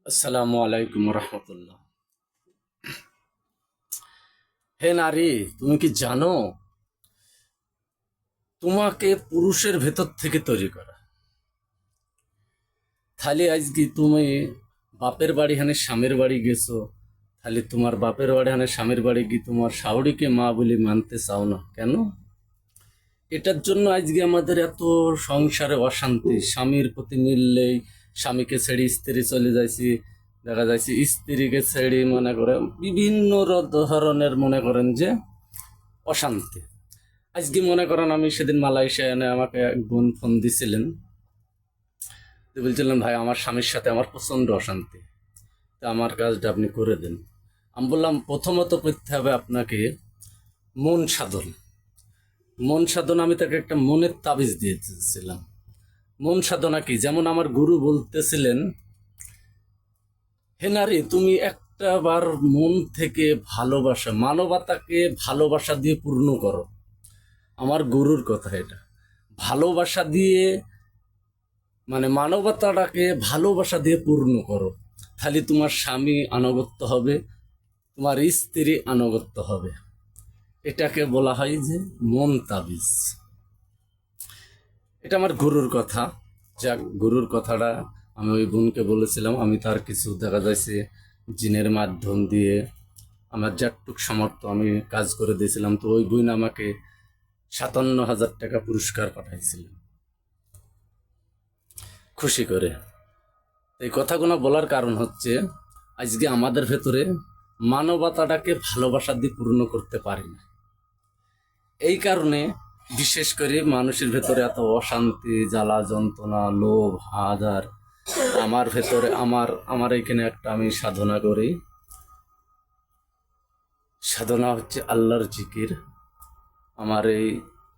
আসসালামু আলাইকুম রহমতুল্লাহ। হে নারী, তুমি কি জানো তোমাকে পুরুষের ভেতর থেকে তৈরি করা? তাহলে আজকে তুমি বাপের বাড়ি হানে স্বামীর বাড়ি গেছো, তাহলে তোমার বাপের বাড়ি হানে স্বামীর বাড়ি গিয়ে তোমার শাশুড়িকে মা বলে মানতে চাও না কেন? এটার জন্য আজকে আমাদের এত সংসারে অশান্তি। স্বামীর প্রতি মিললেই স্বামীকে ছেড়ে স্ত্রী চলে যাইছি, দেখা যাচ্ছে স্ত্রীকে ছেড়ে মনে করে বিভিন্ন ধরনের মনে করেন যে অশান্তি। আজকে মনে করেন আমি সেদিন মালয়েশিয়া এনে আমাকে এক বোন ফোন দিছিলেন, তো বলছিলেন ভাই আমার স্বামীর সাথে আমার প্রচণ্ড অশান্তি, তা আমার কাজটা আপনি করে দেন। আমি বললাম প্রথমত করতে হবে আপনাকে মন সাধন। মন সাধন আমি তাকে একটা মনের তাবিজ দিয়েছিলাম। মন সাধনা কি, যেমন আমার গুরু বলতেছিলেন, হে নারী তুমি একটা বার মন থেকে ভালোবাসা, মানবতাকে ভালোবাসা দিয়ে পূর্ণ করো। আমার গুরুর কথা এটা। ভালোবাসা দিয়ে মানে মানবতাটাকে ভালোবাসা দিয়ে পূর্ণ করো, তাহলে তোমার স্বামী আনুগত্য হবে, তোমার স্ত্রী আনুগত্য হবে। এটাকে বলা হয় যে মন তাবিজ। এটা আমার গুরুর কথা। যাক, গুরুর কথাটা আমি ওই বোনকে বলেছিলাম, আমি তার কিছু দেখা যাচ্ছে জিনের মাধ্যম দিয়ে আমার যতটুক সামর্থ্য আমি কাজ করে দিয়েছিলাম। তো ওই বোন আমাকে 57,000 টাকা পুরস্কার পাঠাইছিলেন খুশি করে। এই কথাগুলো বলার কারণ হচ্ছে আজকে আমাদের ভেতরে মানবতাটাকে ভালোবাসা দিয়ে পূর্ণ করতে পারি না। এই কারণে বিশেষ করে মানুষের ভেতরে এত অশান্তি, জ্বালা যন্ত্রণা, লোভ, হাজার। আমার ভেতরে আমার আমার এখানে একটা আমি সাধনা করি। সাধনা হচ্ছে আল্লাহর জিকির। আমার এই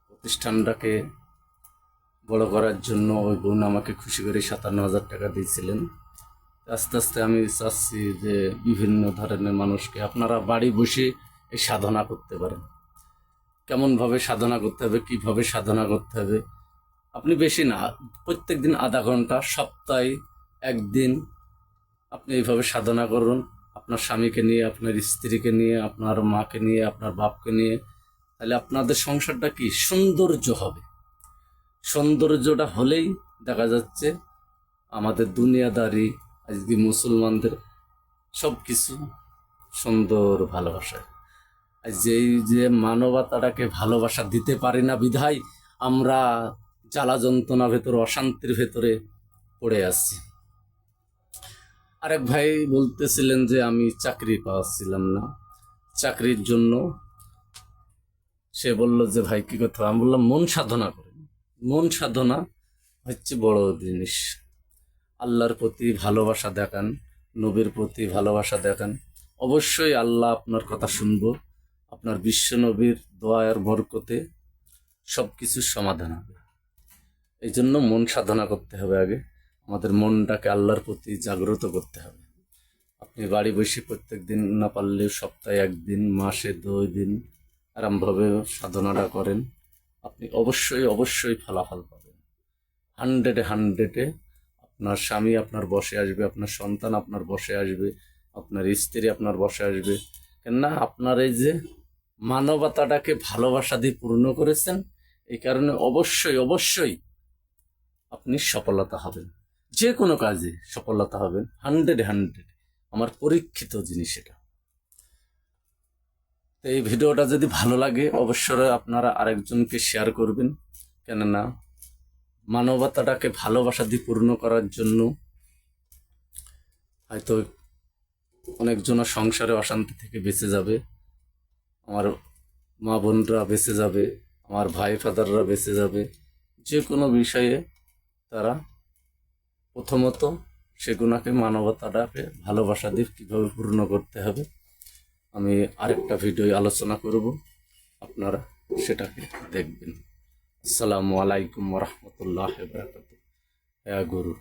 প্রতিষ্ঠানটাকে বড় করার জন্য ওই বোন আমাকে খুশি করে 57,000 টাকা দিয়েছিলেন। আস্তে আস্তে আমি চাচ্ছি যে বিভিন্ন ধরনের মানুষকে আপনারা বাড়ি বসে এই সাধনা করতে পারেন। কেমনভাবে সাধনা করতে হবে, কিভাবে সাধনা করতে হবে, আপনি বেশি না, প্রত্যেক দিন আধা ঘন্টা, সপ্তাহে একদিন আপনি এইভাবে সাধনা করুন। আপনার স্বামীকে নিয়ে, আপনার স্ত্রীকে নিয়ে, আপনার মাকে নিয়ে, আপনার বাপকে নিয়ে, তাহলে আপনাদের সংসারটা কি সৌন্দর্য হবে। সৌন্দর্যটা হলেই দেখা যাচ্ছে আমাদের দুনিয়াদারি আজকে মুসলমানদের সব কিছু সুন্দর ভালোবাসা। যেই যে মানবতাটাকে ভালোবাসা দিতে পারি না বিধায় আমরা জ্বালা যন্ত্রণা ভেতরে, অশান্তির ভেতরে পড়ে আসছি। আরেক ভাই বলতেছিলেন যে আমি চাকরি পাচ্ছিলাম না, চাকরির জন্য সে বলল যে ভাই কি করতে হবে? আমি বললাম মন সাধনা করেন। মন সাধনা হচ্ছে বড় জিনিস। আল্লাহর প্রতি ভালোবাসা দেখান, নবীর প্রতি ভালোবাসা দেখান, অবশ্যই আল্লাহ আপনার কথা শুনবো। আপনার বিশ্ব নবীর দোয়ার বরকতে সব কিছুর সমাধান হবে। এই জন্য মন সাধনা করতে হবে। আগে আমাদের মনটাকে আল্লাহর প্রতি জাগ্রত করতে হবে। আপনি বাড়ি বসে প্রত্যেক দিন না পারলেও সপ্তাহে একদিন, মাসে 2 দিন আরামভাবে সাধনাটা করেন, আপনি অবশ্যই অবশ্যই ফলাফল পাবেন। 100-এ আপনার স্বামী আপনার বসে আসবে, আপনার সন্তান আপনার বসে আসবে, আপনার স্ত্রী আপনার বসে আসবে। কেননা আপনার এই যে মানবতাটাকে ভালোবাসা দিয়ে পূর্ণ করেছেন, এই কারণে অবশ্যই অবশ্যই আপনি সফলতা হবেন। যে কোনো কাজে সফলতা হবেন 100-100। আমার পরীক্ষিত জিনিস এটা। তো এই ভিডিওটা যদি ভালো লাগে অবশ্যই আপনারা আরেকজনকে শেয়ার করবেন। কেননা মানবতাটাকে ভালোবাসা দিয়ে পূর্ণ করার জন্য হয়তো অনেকজনের সংসারে অশান্তি থেকে বেঁচে যাবে, আমার মা বোনরা বেঁচে যাবে, আমার ভাই ফাদাররা বেঁচে যাবে। যে কোনো বিষয়ে তারা প্রথমত সেগুলোকে, মানবতাটাকে ভালোবাসা দিয়ে কীভাবে পূর্ণ করতে হবে আমি আরেকটা ভিডিও আলোচনা করব, আপনারা সেটাকে দেখবেন। আসসালামু আলাইকুম রহমতুল্লাহ বারাকাতুহু। হ্যাঁ গুরু।